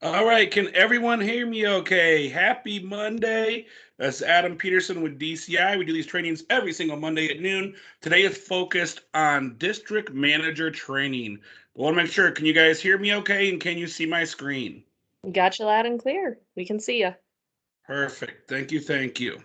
All right, can everyone hear me okay? Happy Monday. That's Adam Pederson with DCI. We do these trainings every single Monday at noon. Today is focused on district manager training. I want to make sure, can you guys hear me okay? And can you see my screen? Got you loud and clear. We can see you. Perfect. Thank you. Thank you.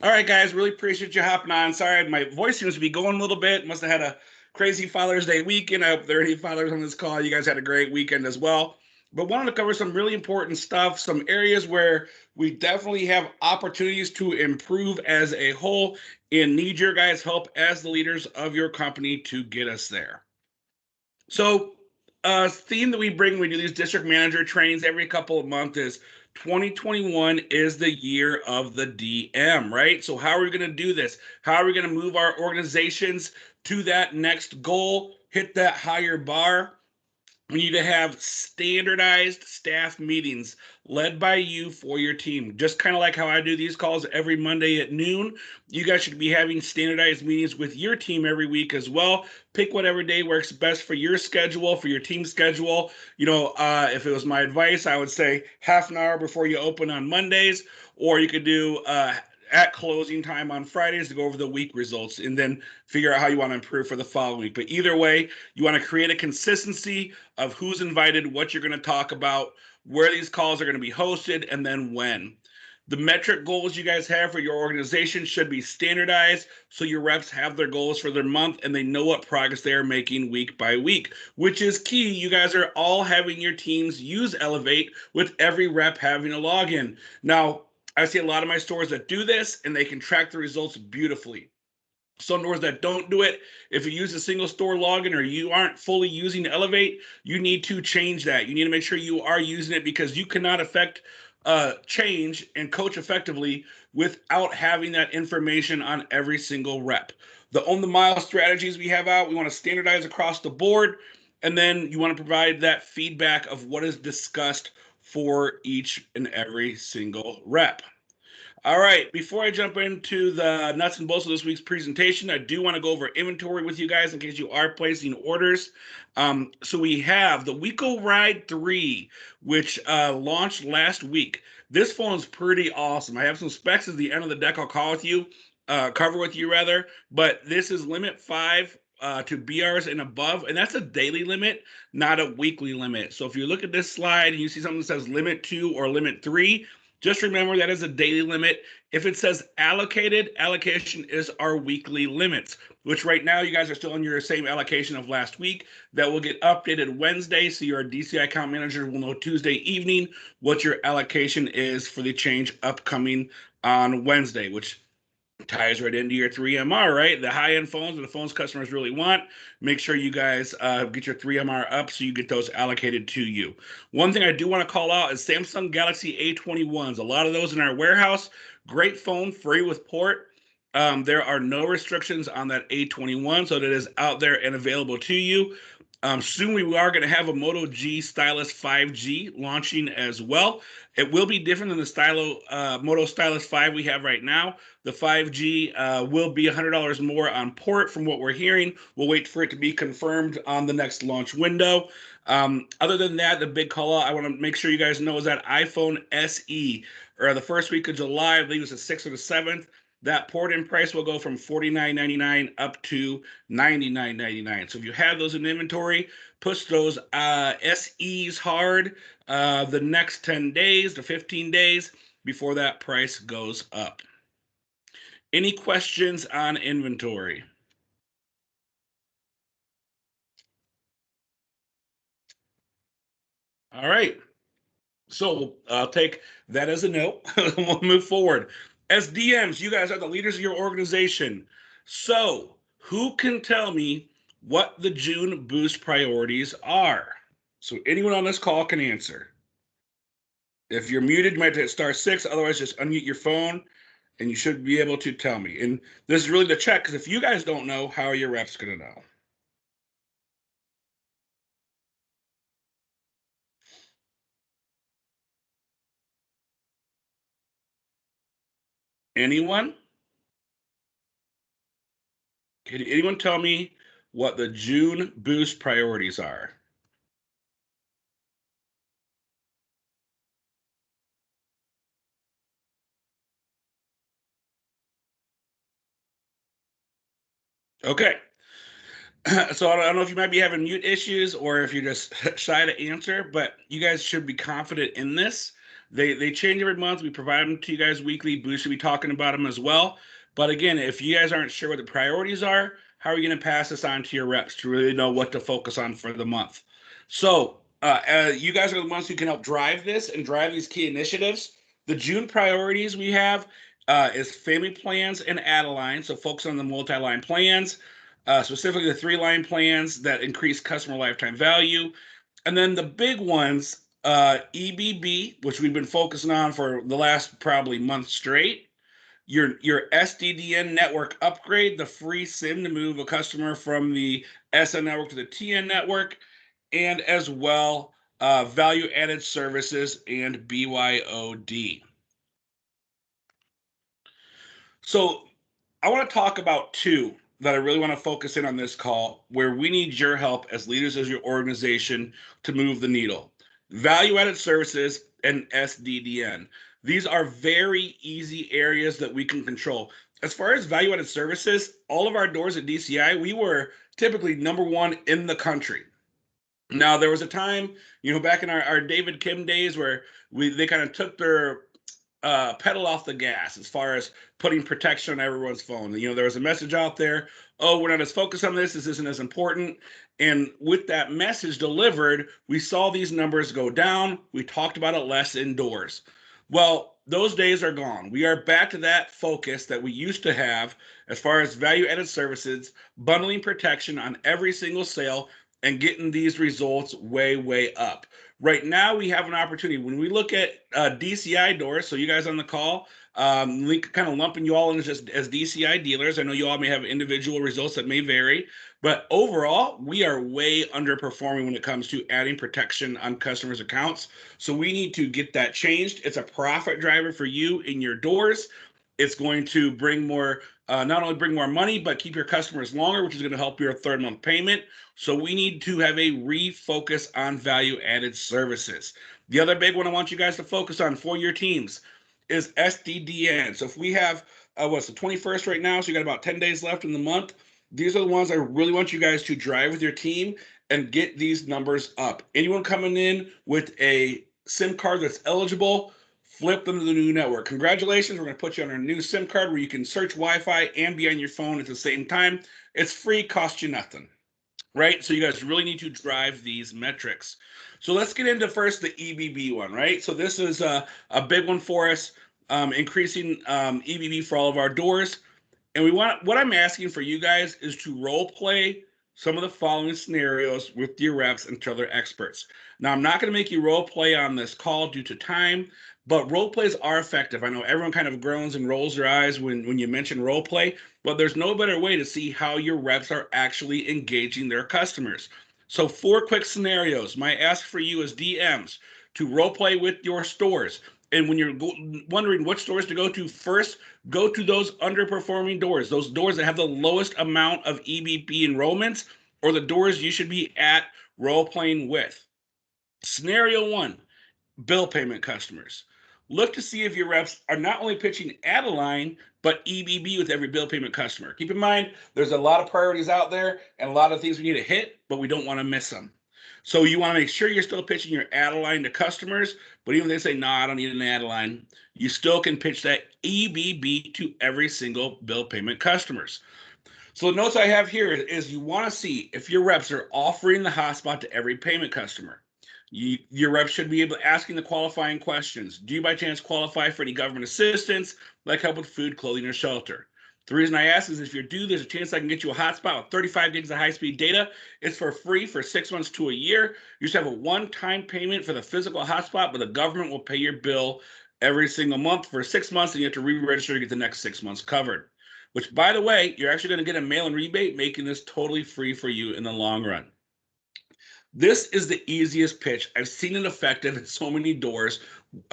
All right, guys, really appreciate you hopping on. Sorry, my voice seems to be going a little bit. Must have had a crazy Father's Day weekend. I hope there are any fathers on this call. You guys had a great weekend as well. But wanted to cover some really important stuff, some areas where we definitely have opportunities to improve as a whole and need your guys' help as the leaders of your company to get us there. So, theme that we bring when we do these district manager trainings every couple of months is 2021 is the year of the DM, right? So, how are we going to do this? How are we going to move our organizations to that next goal, hit that higher bar? We need to have standardized staff meetings led by you for your team. Just kind of like how I do these calls every Monday at noon. You guys should be having standardized meetings with your team every week as well. Pick whatever day works best for your schedule, for your team schedule. If it was my advice, I would say half an hour before you open on Mondays, or you could do at closing time on Fridays to go over the week results and then figure out how you want to improve for the following week. But either way, you want to create a consistency of who's invited, what you're going to talk about, where these calls are going to be hosted, and then when. The metric goals you guys have for your organization should be standardized so your reps have their goals for their month and they know what progress they are making week by week, which is key. You guys are all having your teams use Elevate with every rep having a login. Now, I see a lot of my stores that do this and they can track the results beautifully. Some stores that don't do it, if you use a single store login or you aren't fully using Elevate, you need to change that. You need to make sure you are using it because you cannot affect change and coach effectively without having that information on every single rep. The on the mile strategies we have out, we want to standardize across the board. And then you want to provide that feedback of what is discussed for each and every single rep. All right, before I jump into the nuts and bolts of this week's presentation, I do want to go over inventory with you guys in case you are placing orders. So we have the Weco Ride 3, which launched last week. This phone is pretty awesome. I have some specs at the end of the deck I'll cover with you rather, but this is limit 5 to BRs and above, and that's a daily limit, not a weekly limit. So if you look at this slide and you see something that says limit 2 or limit 3, just remember that is a daily limit. If it says allocated, allocation is our weekly limits, which right now you guys are still on your same allocation of last week. That will get updated Wednesday, so your DCI account manager will know Tuesday evening what your allocation is for the change upcoming on Wednesday, which ties right into your 3MR, right? The high-end phones and the phones customers really want. Make sure you guys get your 3MR up so you get those allocated to you. One thing I do want to call out is Samsung Galaxy A21s. A lot of those in our warehouse. Great phone, free with port. There are no restrictions on that A21, so that is out there and available to you. Soon we are going to have a Moto G Stylus 5G launching as well. It will be different than the Moto Stylus 5 we have right now. The 5G will be $100 more on port from what we're hearing. We'll wait for it to be confirmed on the next launch window. Other than that, the big call out I want to make sure you guys know is that iPhone SE, or the first week of July, I believe it's the 6th or the 7th, that port-in price will go from $49.99 up to $99.99. So if you have those in inventory, push those SEs hard the next 10 days to 15 days before that price goes up. Any questions on inventory? All right. So I'll take that as a no. We'll move forward. As DMs, you guys are the leaders of your organization. So who can tell me what the June boost priorities are? So anyone on this call can answer. If you're muted, you might hit *6. Otherwise, just unmute your phone, and you should be able to tell me. And this is really the check, because if you guys don't know, how are your reps going to know? Anyone? Can anyone tell me what the June boost priorities are? Okay. So I don't know if you might be having mute issues or if you're just shy to answer, but you guys should be confident in this. They change every month. We provide them to you guys weekly. Boo should be talking about them as well. But again, if you guys aren't sure what the priorities are, how are you going to pass this on to your reps to really know what to focus on for the month? So you guys are the ones who can help drive this and drive these key initiatives. The June priorities we have is family plans and add-a-line. So focus on the multi-line plans, specifically the 3-line plans that increase customer lifetime value. And then the big ones, EBB, which we've been focusing on for the last probably month straight. Your SDDN network upgrade, the free SIM to move a customer from the SN network to the TN network, and as well value added services and BYOD. So I want to talk about two that I really want to focus in on this call where we need your help as leaders of your organization to move the needle. Value added services and SDDN. These are very easy areas that we can control. As far as value added services, all of our doors at DCI, we were typically #1 in the country. Now, there was a time, back in our David Kim days where they kind of took their pedal off the gas as far as putting protection on everyone's phone. There was a message out there, oh, we're not as focused on this isn't as important. And with that message delivered, we saw these numbers go down. We talked about it less indoors. Well, those days are gone. We are back to that focus that we used to have as far as value added services, bundling protection on every single sale, and getting these results way, way up. Right now, we have an opportunity. When we look at DCI doors, so you guys on the call, kind of lumping you all in just as DCI dealers. I know you all may have individual results that may vary, but overall, we are way underperforming when it comes to adding protection on customers' accounts. So we need to get that changed. It's a profit driver for you in your doors. It's going to bring more, not only bring more money, but keep your customers longer, which is going to help your 3rd month payment. So we need to have a refocus on value added services. The other big one I want you guys to focus on for your teams is SDDN. So if we have, what's the 21st right now? So you got about 10 days left in the month. These are the ones I really want you guys to drive with your team and get these numbers up. Anyone coming in with a SIM card that's eligible, flip them to the new network. Congratulations, we're going to put you on our new SIM card where you can search Wi-Fi and be on your phone at the same time. It's free, costs you nothing, right? So you guys really need to drive these metrics. So let's get into first the EBB one, right? So this is a big one for us, increasing EBB for all of our doors. And what I'm asking for you guys is to role play some of the following scenarios with your reps until they're experts. Now, I'm not going to make you role play on this call due to time, but role plays are effective. I know everyone kind of groans and rolls their eyes when you mention role play, but there's no better way to see how your reps are actually engaging their customers. So 4 quick scenarios. My ask for you as DMs to role play with your stores. And when you're wondering which stores to go to first, go to those underperforming doors, those doors that have the lowest amount of EBB enrollments, or the doors you should be at role playing with. Scenario 1, bill payment customers. Look to see if your reps are not only pitching add-a-line, but EBB with every bill payment customer. Keep in mind, there's a lot of priorities out there and a lot of things we need to hit, but we don't want to miss them. So you want to make sure you're still pitching your add-a-line to customers, but even if they say, no, I don't need an add-a-line, you still can pitch that EBB to every single bill payment customers. So the notes I have here is you want to see if your reps are offering the hotspot to every payment customer. Your reps should be able to asking the qualifying questions. Do you by chance qualify for any government assistance, like help with food, clothing, or shelter? The reason I ask is if you do, there's a chance I can get you a hotspot with 35 gigs of high-speed data. It's for free for 6 months to a year. You just have a one-time payment for the physical hotspot, but the government will pay your bill every single month for 6 months, and you have to re-register to get the next 6 months covered. Which, by the way, you're actually going to get a mail-in rebate, making this totally free for you in the long run. This is the easiest pitch. I've seen it effective in so many doors.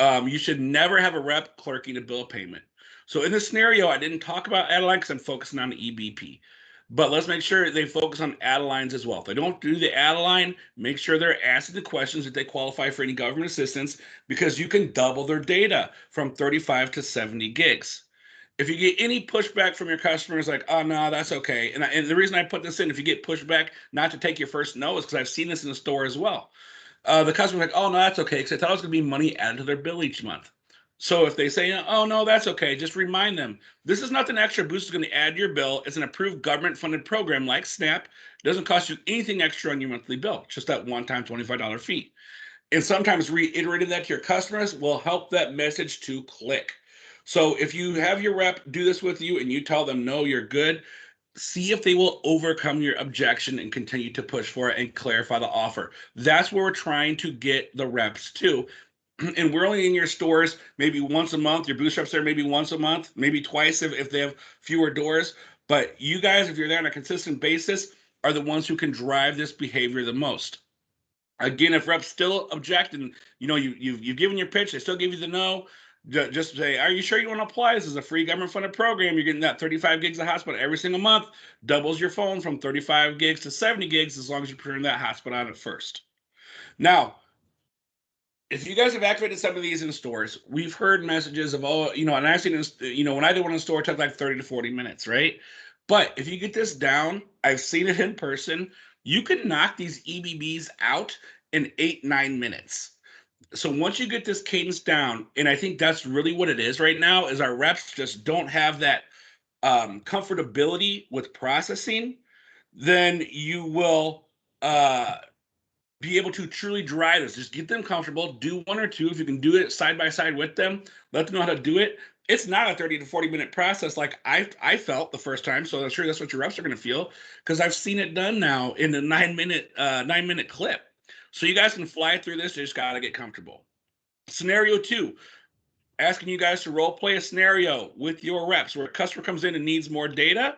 You should never have a rep clerking a bill payment. So in this scenario, I didn't talk about add-a-line because I'm focusing on the EBP. But let's make sure they focus on add-a-lines as well. If they don't do the add-a-line, make sure they're asking the questions if they qualify for any government assistance, because you can double their data from 35 to 70 gigs. If you get any pushback from your customers, like, oh, no, that's okay. And the reason I put this in, if you get pushback not to take your first no, is because I've seen this in the store as well. The customer's like, oh, no, that's okay, because I thought it was going to be money added to their bill each month. So if they say, oh, no, that's okay, just remind them, this is nothing extra Boost is going to add to your bill. It's an approved government-funded program like SNAP. It doesn't cost you anything extra on your monthly bill, just that one-time $25 fee. And sometimes reiterating that to your customers will help that message to click. So if you have your rep do this with you and you tell them, no, you're good, see if they will overcome your objection and continue to push for it and clarify the offer. That's where we're trying to get the reps to. And we're only in your stores maybe once a month. Your Boost reps there maybe once a month, maybe twice if they have fewer doors. But you guys, if you're there on a consistent basis, are the ones who can drive this behavior the most. Again, if reps still object and you've given your pitch, they still give you the no, just say, are you sure you want to apply? This is a free government-funded program. You're getting that 35 gigs of hotspot every single month, doubles your phone from 35 gigs to 70 gigs as long as you turn that hotspot on at first. Now, if you guys have activated some of these in stores, we've heard messages of, and I've seen this, when I did one in the store, it took like 30 to 40 minutes, right? But if you get this down, I've seen it in person, you can knock these EBBs out in 8-9 minutes. So once you get this cadence down, and I think that's really what it is right now, is our reps just don't have that comfortability with processing, then you will be able to truly drive this. Just get them comfortable, do one or two. If you can do it side by side with them, let them know how to do it. It's not a 30 to 40 minute process like I felt the first time. So I'm sure that's what your reps are going to feel, because I've seen it done now in a 9-minute clip. So you guys can fly through this. You just got to get comfortable. Scenario 2, asking you guys to role play a scenario with your reps where a customer comes in and needs more data.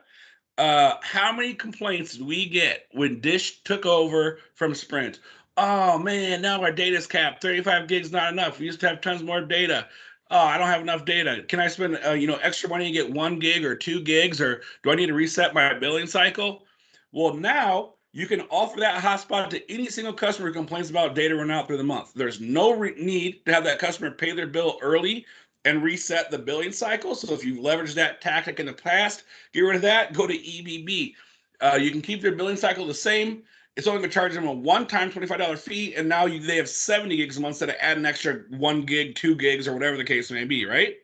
How many complaints did we get when Dish took over from Sprint? Oh man, now our data's capped. 35 gigs not enough. We used to have tons more data. Oh, I don't have enough data. Can I spend extra money to get 1 gig or 2 gigs, or do I need to reset my billing cycle? Well, now you can offer that hotspot to any single customer who complains about data running out through the month. There's no need to have that customer pay their bill early and reset the billing cycle. So if you've leveraged that tactic in the past, get rid of that, go to EBB. You can keep their billing cycle the same. It's only going to charge them a one-time $25 fee, and now they have 70 gigs a month instead of adding an extra 1 gig, 2 gigs, or whatever the case may be, right?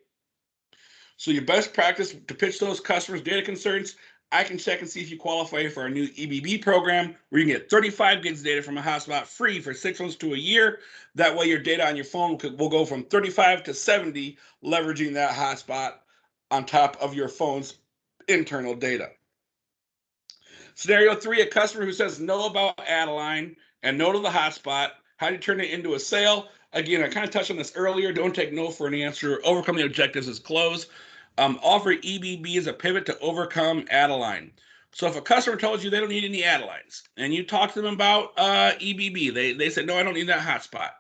So your best practice to pitch those customers data concerns, I can check and see if you qualify for our new EBB program, where you can get 35 gigs of data from a hotspot free for 6 months to a year. That way your data on your phone will go from 35 to 70, leveraging that hotspot on top of your phone's internal data. Scenario 3, a customer who says no about add-a-line and no to the hotspot. How do you turn it into a sale? Again, I kind of touched on this earlier. Don't take no for an answer. Overcome the objectives is close. Offer EBB as a pivot to overcome add-a-line. So if a customer tells you they don't need any add-a-lines and you talk to them about EBB, they said, no, I don't need that hotspot.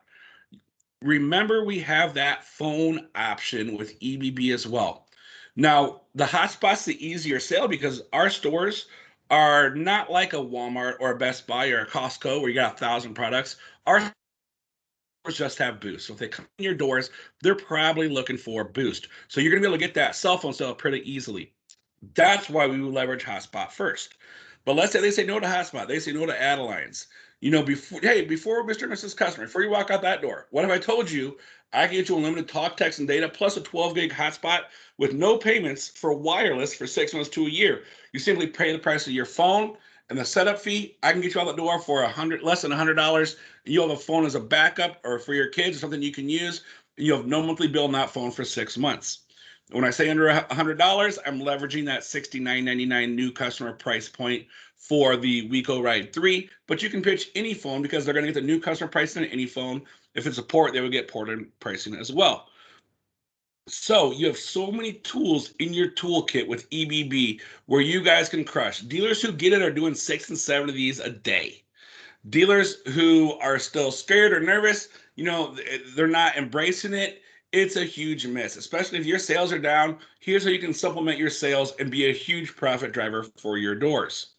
Remember, we have that phone option with EBB as well. Now, the hotspot's the easier sale because our stores are not like a Walmart or a Best Buy or a Costco where you got 1,000 products. Our stores just have Boost. So if they come in your doors, they're probably looking for Boost. So you're going to be able to get that cell phone sale pretty easily. That's why we would leverage hotspot first. But let's say they say no to hotspot. They say no to add-a-lines. Before Mr. and Mrs. Customer, before you walk out that door, what if I told you I can get you unlimited talk, text, and data plus a 12 gig hotspot with no payments for wireless for 6 months to a year? You simply pay the price of your phone and the setup fee. I can get you out the door for less than $100. And you'll have a phone as a backup or for your kids or something you can use. And you'll have no monthly bill on that phone for 6 months. When I say under $100, I'm leveraging that $69.99 new customer price point for the WeCo Ride 3. But you can pitch any phone because they're going to get the new customer pricing on any phone. If it's a port, they would get ported pricing as well. So you have so many tools in your toolkit with EBB where you guys can crush. Dealers who get it are doing 6 and 7 of these a day. Dealers who are still scared or nervous, they're not embracing it. It's a huge miss, especially if your sales are down. Here's how you can supplement your sales and be a huge profit driver for your doors.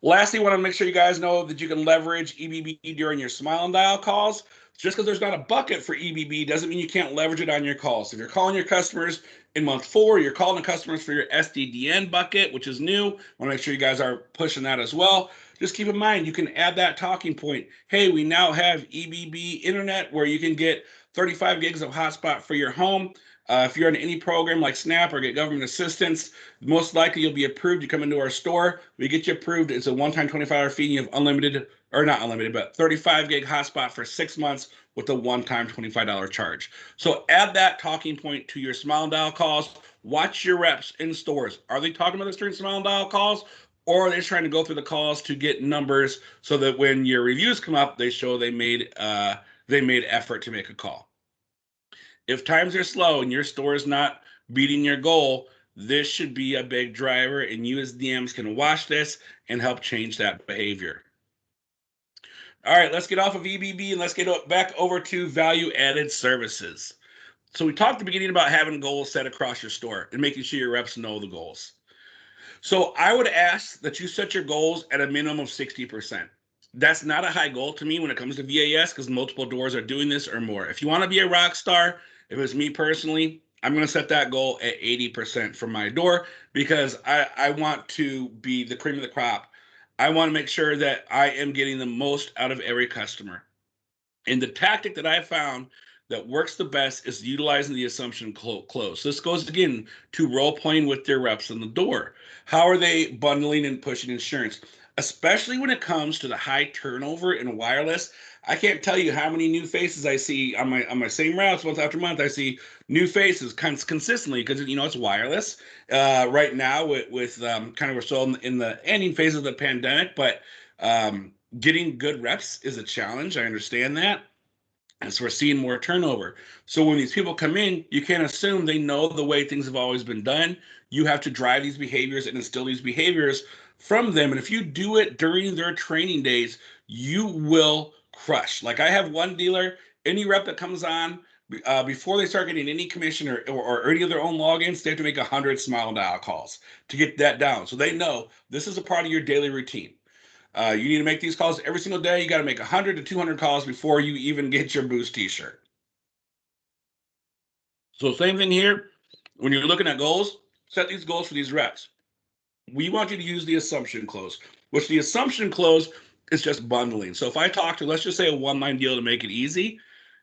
Lastly, I want to make sure you guys know that you can leverage EBB during your Smile and Dial calls. Just because there's not a bucket for EBB doesn't mean you can't leverage it on your calls. If you're calling your customers in month 4, you're calling the customers for your SDDN bucket, which is new. I want to make sure you guys are pushing that as well. Just keep in mind, you can add that talking point. Hey, we now have EBB Internet where you can get 35 gigs of hotspot for your home. If you're in any program like SNAP or get government assistance, most likely you'll be approved. You come into our store, we get you approved. It's a one-time $25 fee, and you have unlimited, or not unlimited, but 35 gig hotspot for 6 months with a one-time $25 charge. So add that talking point to your smile and dial calls. Watch your reps in stores. Are they talking about this during smile and dial calls? Or are they trying to go through the calls to get numbers so that when your reviews come up, they show they made effort to make a call? If times are slow and your store is not beating your goal, this should be a big driver, and you as DMs can watch this and help change that behavior. All right, let's get off of EBB and let's get back over to value-added services. So we talked at the beginning about having goals set across your store and making sure your reps know the goals. So I would ask that you set your goals at a minimum of 60%. That's not a high goal to me when it comes to VAS because multiple doors are doing this or more. If you want to be a rock star, if it's me personally, I'm going to set that goal at 80% for my door because I want to be the cream of the crop. I want to make sure that I am getting the most out of every customer. And the tactic that I found that works the best is utilizing the assumption close. This goes again to role playing with their reps in the door. How are they bundling and pushing insurance? Especially when it comes to the high turnover in wireless. I can't tell you how many new faces I see on my same routes month after month. I see new faces consistently because it's wireless right now with kind of we're still in the ending phase of the pandemic, but getting good reps is a challenge. I understand that. And so we're seeing more turnover. So when these people come in, you can't assume they know the way things have always been done. You have to drive these behaviors and instill these behaviors from them. And if you do it during their training days, you will crush. Like I have one dealer, any rep that comes on, before they start getting any commission or any of their own logins, they have to make 100 smile dial calls to get that down. So they know this is a part of your daily routine. You need to make these calls every single day. You got to make 100 to 200 calls before you even get your Boost t-shirt. So same thing here. When you're looking at goals, set these goals for these reps. We want you to use the assumption close, which the assumption close is just bundling. So if I talk to, let's just say a one-line deal to make it easy.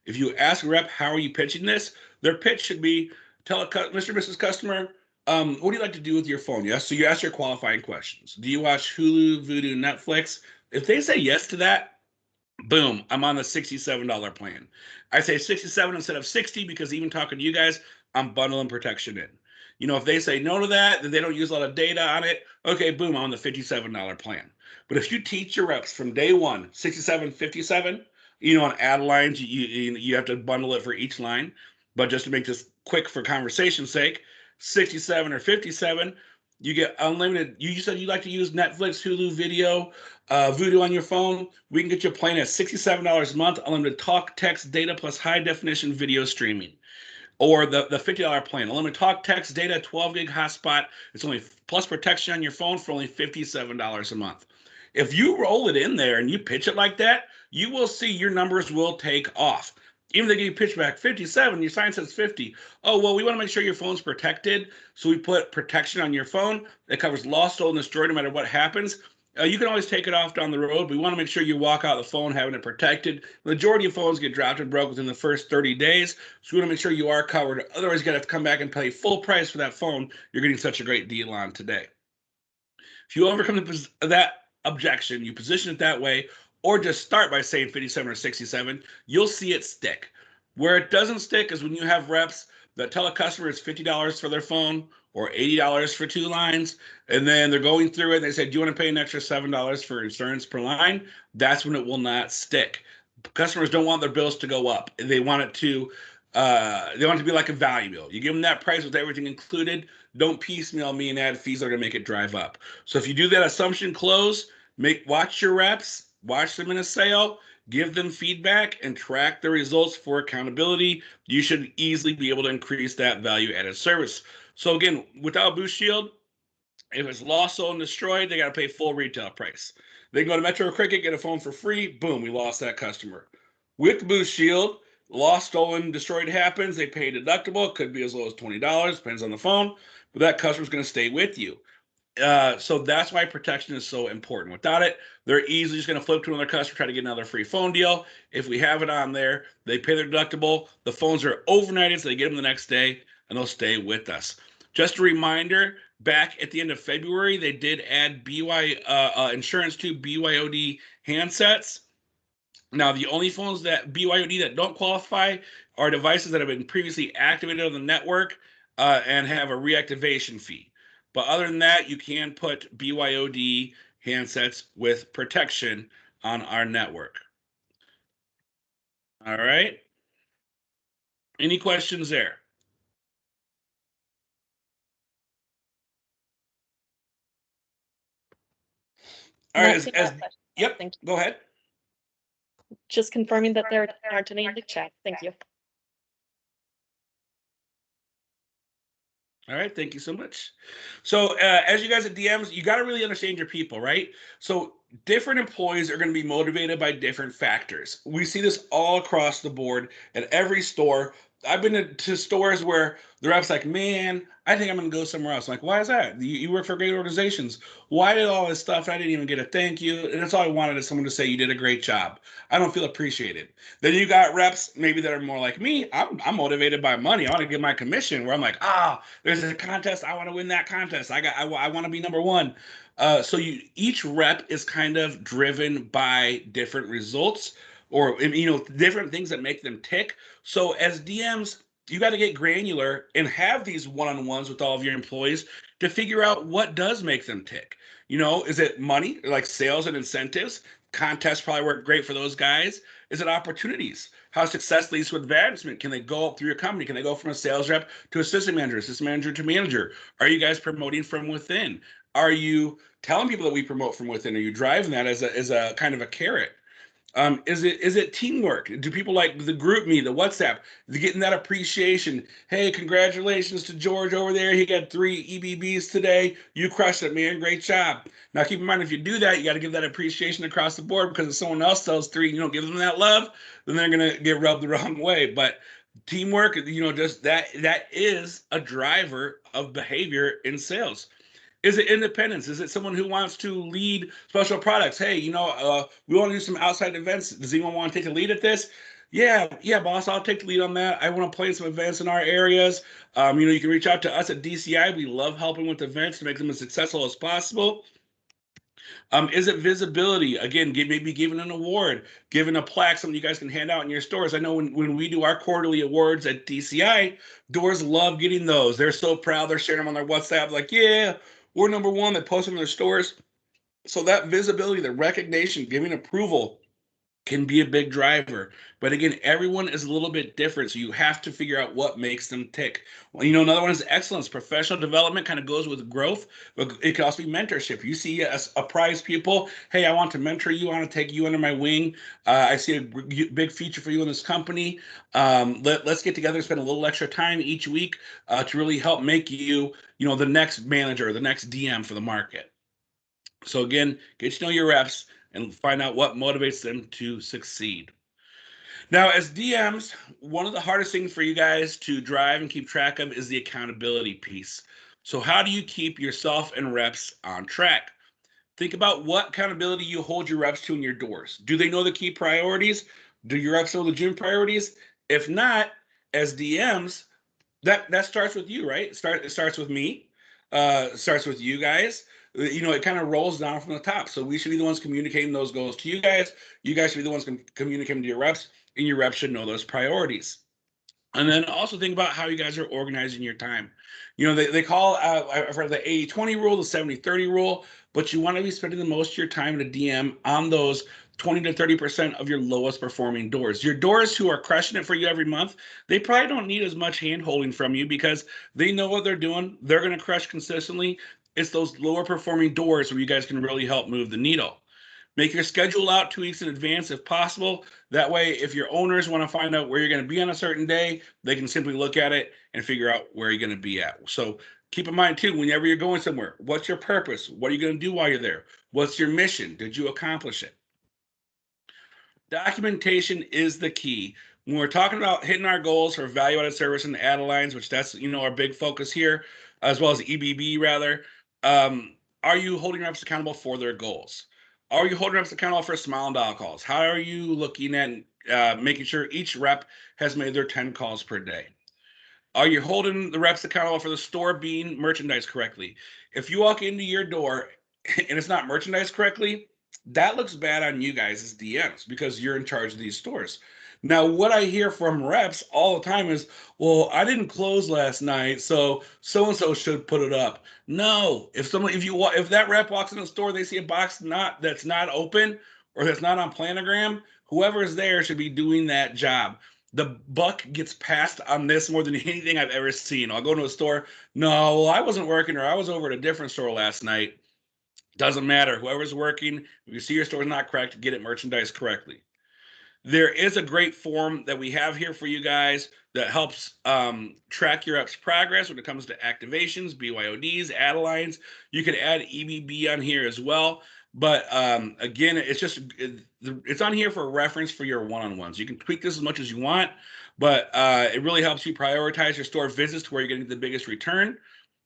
If you ask a rep, how are you pitching this? Their pitch should be, tell a Mr. and Mrs. Customer, what do you like to do with your phone? Yes. So you ask your qualifying questions. Do you watch Hulu, Vudu, Netflix? If they say yes to that, boom, I'm on the $67 plan. I say 67 instead of 60 because even talking to you guys, I'm bundling protection in. If they say no to that, then they don't use a lot of data on it. Okay, boom, I'm on the $57 plan. But if you teach your reps from day one, 67, 57, on add lines, you have to bundle it for each line. But just to make this quick for conversation's sake, 67 or 57, you get unlimited. You said you like to use Netflix, Hulu, video, Vudu on your phone. We can get you a plan at $67 a month, unlimited talk, text, data, plus high definition video streaming. Or the $50 plan, unlimited talk, text, data, 12 gig hotspot. It's only plus protection on your phone for only $57 a month. If you roll it in there and you pitch it like that, you will see your numbers will take off. Even if they give you pitch back 57, your sign says 50. Oh, well, we want to make sure your phone's protected. So we put protection on your phone that covers lost, stolen, destroyed, no matter what happens. You can always take it off down the road. We want to make sure you walk out the phone having it protected. The majority of phones get dropped and broke within the first 30 days. So we want to make sure you are covered. Otherwise, you got to have to come back and pay full price for that phone you're getting such a great deal on today. If you overcome that objection, you position it that way, or just start by saying 57 or 67, you'll see it stick. Where it doesn't stick is when you have reps that tell a customer it's $50 for their phone or $80 for 2 lines, and then they're going through it and they say, do you want to pay an extra $7 for insurance per line? That's when it will not stick. Customers don't want their bills to go up. They want it to be like a value bill. You give them that price with everything included. Don't piecemeal me and add fees that are going to make it drive up. So if you do that assumption close, watch your reps, watch them in a sale, give them feedback, and track the results for accountability. You should easily be able to increase that value-added service. So again, without Boost Shield, if it's lost, sold, and destroyed, they got to pay full retail price. They can go to Metro or Cricket, get a phone for free. Boom, we lost that customer. With Boost Shield, lost, stolen, destroyed happens, they pay deductible. It could be as low as $20, depends on the phone, but that customer's going to stay with you. So that's why protection is so important. Without it, they're easily just going to flip to another customer, try to get another free phone deal. If we have it on there, they pay their deductible. The phones are overnighted, so they get them the next day, and they'll stay with us. Just a reminder, back at the end of February, they did add insurance to BYOD handsets. Now, the only phones that BYOD that don't qualify are devices that have been previously activated on the network and have a reactivation fee. But other than that, you can put BYOD handsets with protection on our network. All right. Any questions there? All right. Yep. Thank you. Go ahead. Just confirming that there aren't any in the chat. Thank you. All right, thank you so much. So as you guys are DMs, you got to really understand your people, right? So different employees are going to be motivated by different factors. We see this all across the board at every store. I've been to stores where the rep's like, man, I think I'm going to go somewhere else. I'm like, why is that? You work for great organizations. Why did all this stuff? I didn't even get a thank you. And that's all I wanted is someone to say you did a great job. I don't feel appreciated. Then you got reps maybe that are more like me. I'm motivated by money. I want to get my commission where I'm like, there's a contest. I want to win that contest. I want to be number one. So each rep is kind of driven by different results or different things that make them tick. So as DMs, you got to get granular and have these one-on-ones with all of your employees to figure out what does make them tick. Is it money, like sales and incentives? Contests probably work great for those guys. Is it opportunities? How success leads to advancement? Can they go up through your company? Can they go from a sales rep to assistant manager to manager? Are you guys promoting from within? Are you telling people that we promote from within? Are you driving that as a kind of a carrot? Is it teamwork? Do people like the group me, the WhatsApp, getting that appreciation? Hey, congratulations to George over there. He got 3 EBBs today. You crushed it, man. Great job. Now, keep in mind, if you do that, you got to give that appreciation across the board because if someone else sells 3 and you don't give them that love, then they're going to get rubbed the wrong way. But teamwork, just that is a driver of behavior in sales. Is it independence? Is it someone who wants to lead special products? Hey, we want to do some outside events. Does anyone want to take the lead at this? Yeah, boss, I'll take the lead on that. I want to play some events in our areas. You can reach out to us at DCI. We love helping with events to make them as successful as possible. Is it visibility? Again, maybe giving an award, giving a plaque, something you guys can hand out in your stores. I know when we do our quarterly awards at DCI, doors love getting those. They're so proud. They're sharing them on their WhatsApp, like, yeah, we're number one. They post them in their stores. So that visibility, the recognition, giving approval can be a big driver. But again, everyone is a little bit different. So you have to figure out what makes them tick. Well, another one is excellence. Professional development kind of goes with growth, but it can also be mentorship. You see a prize pupil, hey, I want to mentor you. I want to take you under my wing. I see a big future for you in this company. Let's get together, spend a little extra time each week to really help make you, the next manager, the next DM for the market. So again, get to know your reps and find out what motivates them to succeed. Now, as DMs, one of the hardest things for you guys to drive and keep track of is the accountability piece. So how do you keep yourself and reps on track? Think about what accountability you hold your reps to in your doors. Do they know the key priorities? Do your reps know the gym priorities? If not, as DMs, that starts with you, right? It starts with me. Starts with you guys. It kind of rolls down from the top. So we should be the ones communicating those goals to you guys. You guys should be the ones communicating to your reps, and your reps should know those priorities. And then also think about how you guys are organizing your time. They call for the 80-20 rule, the 70-30 rule, but you want to be spending the most of your time in a DM on those 20 to 30% of your lowest performing doors. Your doors who are crushing it for you every month, they probably don't need as much hand holding from you because they know what they're doing. They're going to crush consistently. It's those lower performing doors where you guys can really help move the needle. Make your schedule out 2 weeks in advance if possible. That way, if your owners want to find out where you're going to be on a certain day, they can simply look at it and figure out where you're going to be at. So keep in mind, too, whenever you're going somewhere, what's your purpose? What are you going to do while you're there? What's your mission? Did you accomplish it? Documentation is the key. When we're talking about hitting our goals for value-added service and add lines, which that's our big focus here, as well as EBB rather, are you holding reps accountable for their goals? Are you holding reps accountable for smile and dial calls? How are you looking at making sure each rep has made their 10 calls per day? Are you holding the reps accountable for the store being merchandised correctly? If you walk into your door and it's not merchandised correctly, that looks bad on you guys as DMs because you're in charge of these stores. Now, what I hear from reps all the time is, well, I didn't close last night, so and so should put it up. No, if that rep walks in the store, they see a box that's not open or that's not on planogram, whoever is there should be doing that job. The buck gets passed on this more than anything I've ever seen. I'll go to a store. No, I wasn't working, or I was over at a different store last night. Doesn't matter. Whoever's working, if you see your store is not correct, get it merchandised correctly. There is a great form that we have here for you guys that helps track your app's progress when it comes to activations, BYODs, add lines. You can add EBB on here as well. But again, it's on here for reference for your one-on-ones. You can tweak this as much as you want, but it really helps you prioritize your store visits to where you're getting the biggest return.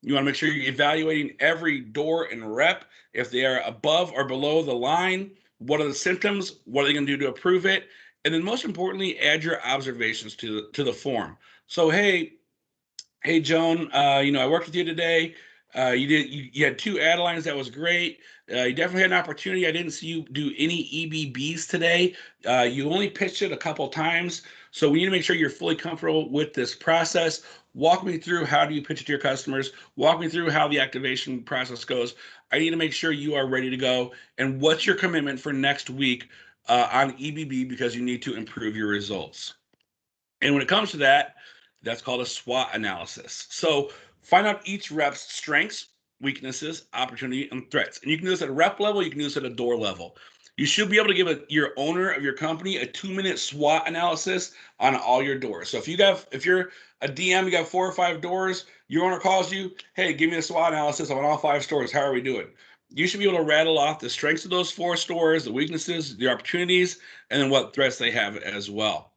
You want to make sure you're evaluating every door and rep. If they are above or below the line, what are the symptoms? What are they going to do to improve it? And then most importantly, add your observations to the form. So, hey, Joan, I worked with you today. You had 2 add lines. That was great. You definitely had an opportunity. I didn't see you do any EBBs today. You only pitched it a couple times. So we need to make sure you're fully comfortable with this process. Walk me through how do you pitch it to your customers. Walk me through how the activation process goes. I need to make sure you are ready to go. And what's your commitment for next week on EBB because you need to improve your results. And when it comes to that, that's called a SWOT analysis. So find out each rep's strengths, weaknesses, opportunity, and threats. And you can do this at a rep level. You can do this at a door level. You should be able to give your owner of your company a 2-minute SWOT analysis on all your doors. So if you're a DM, you got 4 or 5 doors, your owner calls you, hey, give me a SWOT analysis on all 5 stores. How are we doing? You should be able to rattle off the strengths of those 4 stores, the weaknesses, the opportunities, and then what threats they have as well.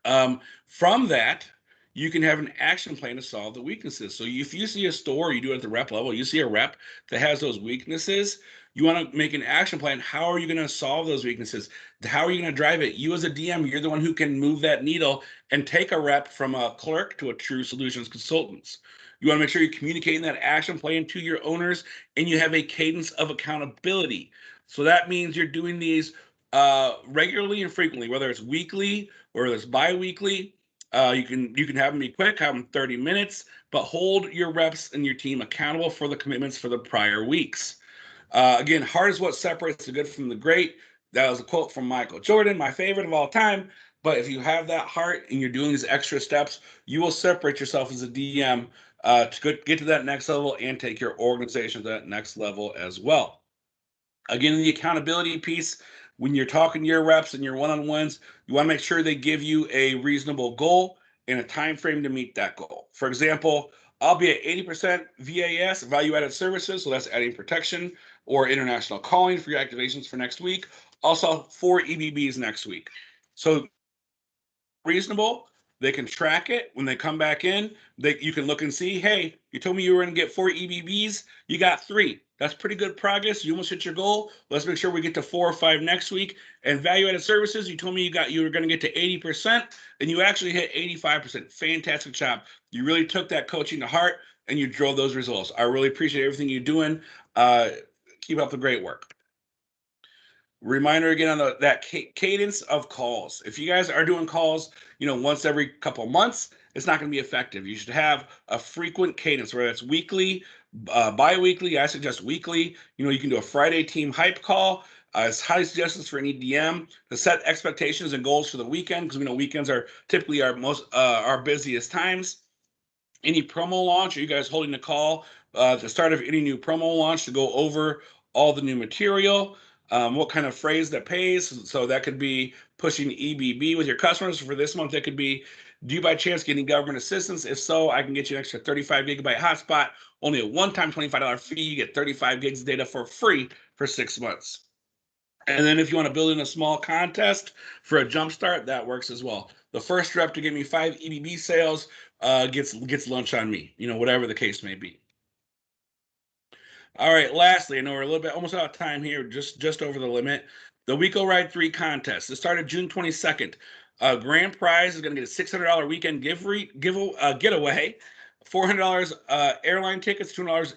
From that, you can have an action plan to solve the weaknesses. So if you see a store, you do it at the rep level, you see a rep that has those weaknesses, you want to make an action plan. How are you going to solve those weaknesses? How are you going to drive it? You as a DM, you're the one who can move that needle and take a rep from a clerk to a true solutions consultant. You want to make sure you're communicating that action plan to your owners and you have a cadence of accountability. So that means you're doing these regularly and frequently, whether it's weekly or it's bi-weekly. You can have them be quick, have them 30 minutes, but hold your reps and your team accountable for the commitments for the prior weeks. Again, hard is what separates the good from the great. That was a quote from Michael Jordan, my favorite of all time. But if you have that heart and you're doing these extra steps, you will separate yourself as a DM to get to that next level and take your organization to that next level as well. Again, the accountability piece, when you're talking to your reps and your one-on-ones, you want to make sure they give you a reasonable goal and a time frame to meet that goal. For example, I'll be at 80% VAS, value-added services, so that's adding protection or international calling for your activations for next week. Also, 4 EBBs next week. So reasonable, they can track it. When they come back in, you can look and see, hey, you told me you were going to get 4 EBBs, you got 3. That's pretty good progress. You almost hit your goal. Let's make sure we get to 4 or 5 next week. And value-added services, you told me you were going to get to 80%, and you actually hit 85%. Fantastic job. You really took that coaching to heart, and you drove those results. I really appreciate everything you're doing. Keep up the great work. Reminder again on that cadence of calls. If you guys are doing calls, once every couple of months, it's not going to be effective. You should have a frequent cadence, whether it's weekly, bi-weekly. I suggest weekly. You can do a Friday team hype call. It's highly suggested for any DM to set expectations and goals for the weekend, because we know weekends are typically our busiest times. Any promo launch, are you guys holding a call at the start of any new promo launch to go over all the new material? What kind of phrase that pays? So that could be pushing EBB with your customers. For this month, that could be, do you by chance get any government assistance? If so, I can get you an extra 35 gigabyte hotspot, only a one-time $25 fee. You get 35 gigs of data for free for 6 months. And then if you want to build in a small contest for a jump start, that works as well. The first rep to give me 5 EBB sales gets lunch on me, whatever the case may be. All right, lastly, I know we're a little bit almost out of time here, just over the limit. The WeCo Ride 3 contest. It started June 22nd. Grand prize is going to get a $600 weekend getaway, $400 airline tickets, $200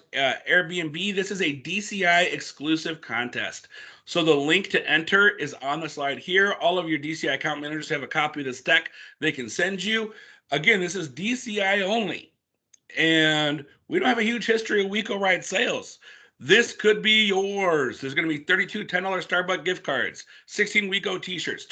Airbnb. This is a DCI exclusive contest. So the link to enter is on the slide here. All of your DCI account managers have a copy of this deck they can send you. Again, this is DCI only. And we don't have a huge history of WeCo Ride sales. This could be yours. There's going to be 32 $10 Starbucks gift cards, 16 WeCo t-shirts,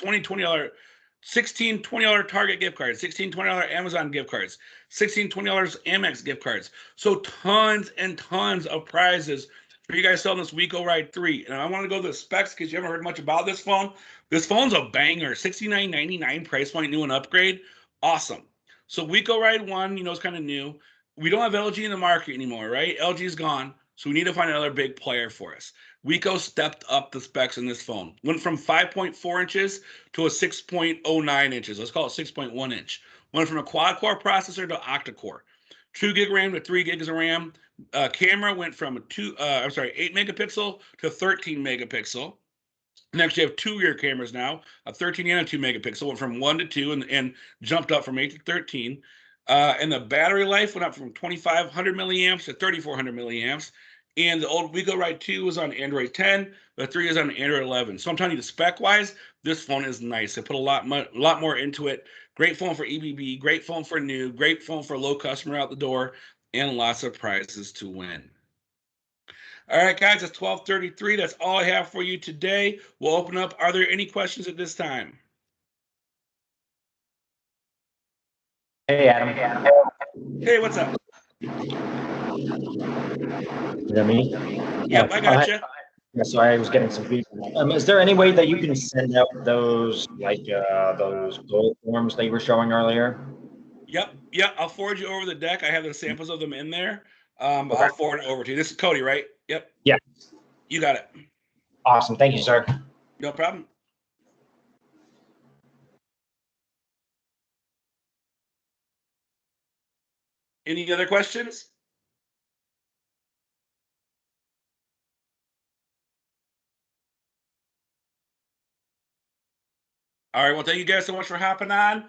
16 $20 Target gift cards, 16 $20 Amazon gift cards, 16 $20 Amex gift cards. So tons and tons of prizes for you guys selling this WeCo Ride 3. And I want to go to the specs because you haven't heard much about this phone. This phone's a banger, $69.99 price point, new and upgrade. Awesome. So WeCo Ride 1, is kind of new. We don't have LG in the market anymore, right? LG's gone. So we need to find another big player for us. WeCo stepped up the specs in this phone. Went from 5.4 inches to a 6.09 inches. Let's call it 6.1 inch. Went from a quad-core processor to octa-core. 2 gig RAM to 3 gigs of RAM. Camera went from 8 megapixel to 13 megapixel. Next, you have 2 rear cameras now, a 13 and a 2 megapixel. Went from 1 to 2 and jumped up from 8 to 13. And the battery life went up from 2,500 milliamps to 3,400 milliamps. And the old WeCo Ride 2 was on Android 10. The 3 is on Android 11. So I'm telling you, the spec-wise, this phone is nice. I put a lot more into it. Great phone for EBB, great phone for new, great phone for low customer out the door, and lots of prizes to win. All right, guys, it's 12:33. That's all I have for you today. We'll open up. Are there any questions at this time? Hey, Adam. Hey, what's up? Is that me? Yep, I got you. Yeah, sorry, I was getting some feedback. Is there any way that you can send out those those goal forms that you were showing earlier? Yep. I'll forward you over the deck. I have the samples of them in there. Okay. I'll forward it over to you. This is Cody, right? Yep. Yeah. You got it. Awesome. Thank you, sir. No problem. Any other questions? All right. Well, thank you guys so much for hopping on.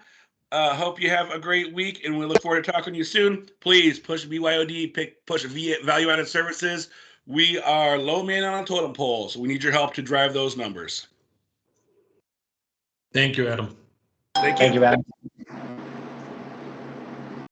Hope you have a great week, and we look forward to talking to you soon. Please push BYOD, push value-added services. We are low man on a totem pole, so we need your help to drive those numbers. Thank you, Adam. Thank you. Thank you, Adam.